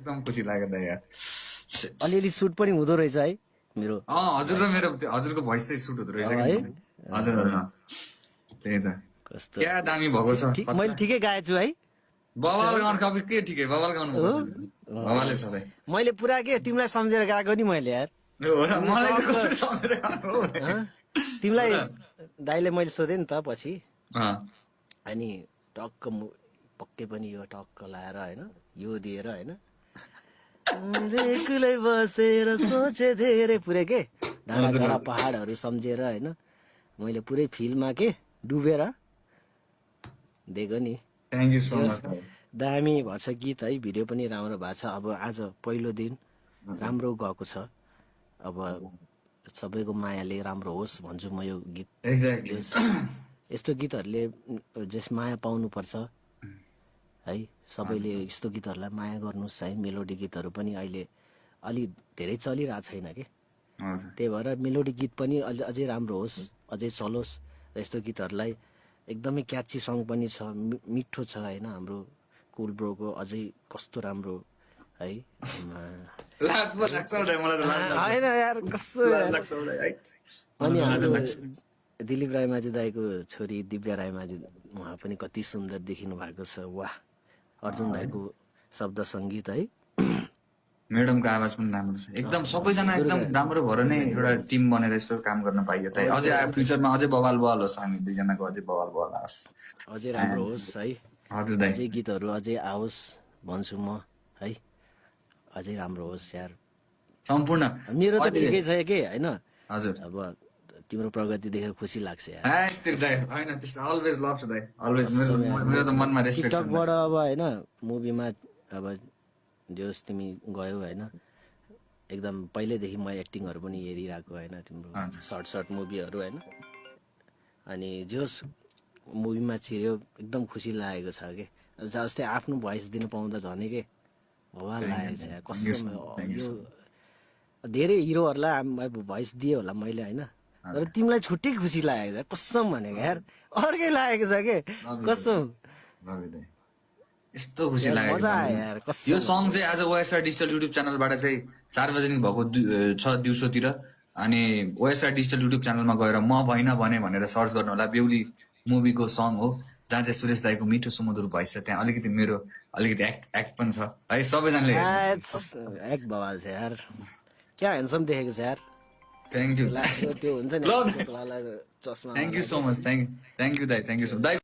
एकदम खुसी लाग्यो दाइ यार। अलिअलि सुट पनि हुँदो रहेछ है मेरो हजुर र मेरो हजुरको भोइस चाहिँ सुट हुँदो रहेछ है? कि हजुर हजुर त्यही त कस्तो क्या दामी भएको छ मैले ठिकै गाएछु है बवाल गाउनु कपी के ठिकै बवाल गाउनु पर्छ बवालले सधैँ मैले पुरा के तिमीलाई सम्झेर गाएको नि मैले यार हो र मलाई चाहिँ कसरी सम्झेर गाउनु हो हँ? तिमीलाई दाइले मैले सोधेँ नि त पछि अनि टक्क पक्कै पनि यो टक्क लाएर होइन यो दिएर होइन एक्लै बसेर सोचे धेरै पुरै के डाँडा डाँडा पहाडहरू सम्झेर होइन मैले पुरै फिल्डमा के डुबेर दिएको नि थ्याङ्क यू सो मच दामी भएछ गीत है भिडियो पनि राम्रो भएको छ अब आज पहिलो दिन राम्रो गएको छ अब सबैको मायाले राम्रो होस् भन्छु म यो गीत एक्ज्याक्टली यस्तो गीतहरूले जस माया पाउनुपर्छ है सबैले यस्तो गीतहरूलाई माया गर्नुहोस् है मेलोडी गीतहरू पनि अहिले अलि धेरै चलिरहेको छैन कि हजुर त्यही भएर मेलोडी गीत पनि अझै राम्रो होस् अझै चलोस् र यस्तो गीतहरूलाई एकदमै क्याची सङ पनि छ मिठो छ होइन हाम्रो कुल ब्रोको अझै कस्तो राम्रो है लाज पो लाग्छ हौ दाइ, मलाई त लाज लाग्छ। होइन यार कस्तो लाज लाग्छ हौ दाइ, है। अनि मलाई त हाम्रो लाग्छ। दिलीप रायमाझी दाईको छोरी दिव्या रायमाझी उहाँ पनि कति सुन्दर देखिनु भएको छ वाह अर्जुन दाईको शब्द सङ्गीत है म्याडमको आवाज पनि राम्रो छ एकदम सबैजना एकदम राम्रो भएर नै एउटा टिम बनेर यस्तो काम गर्न पाइयो त अझै फ्युचरमा अझै बवाल होस् हामी दुईजनाको अझै बवाल होस् अझै राम्रो होस् है हजुर दाइ अझै गीतहरू अझै आओस् भन्छु म है अझै राम्रो होस् यार सम्पूर्ण मेरो त ठिकै छ के होइन हजुर अब तिम्रो प्रगति देखेर खुसी लाग्छ यार त्यो दाइ होइन त्यस्तो अलवेज लभ छ दाइ अलवेज मेरो त मनमा रेस्पेक्ट छ टिकटकबाट अब होइन मुभीमा अब जोस् तिमी गयौ होइन एकदम पहिल्यैदेखि म एक्टिङहरू पनि हेरिरहेको होइन तिम्रो सर्ट मुभीहरू होइन अनि जोस् मुभीमा छिर्यो एकदम खुसी लागेको छ कि जस्तै आफ्नो भोइस दिनु पाउँदा झनै के भवाल लागेको छ कसम यो धेरै हिरोहरूलाई अब भोइस दियो होला मैले होइन तर तिमीलाई छुट्टै खुसी लागेको छ कसम भनेको यार अर्कै लागेको छ के कसम यस्तो खुसी लाग्यो मजा आयो यार कसम यो सङ चाहिँ आज ओएसआर डिजिटल युट्युब च्यानलबाट चाहिँ सार्वजनिक भएको छ दिउँसोतिर अनि ओएसआर डिजिटल युट्युब च्यानलमा गएर म भइन भने भनेर सर्च गर्नु होला बेहुली मुभीको सङ हो जहाँ चाहिँ सुरेश दाईको मिठो सुमधुर भइस छ त्यहाँ अलिकति मेरो अलिकति एक्ट पनि छ है सबैजनाले एक बवाल छ यार क्या ह्यान्डसम देखेको छ यार थ्याङ्क यू त्यो हुन्छ नि चस्मा thank you so much thank you दाई थ्याङ्क यू सो मच दाई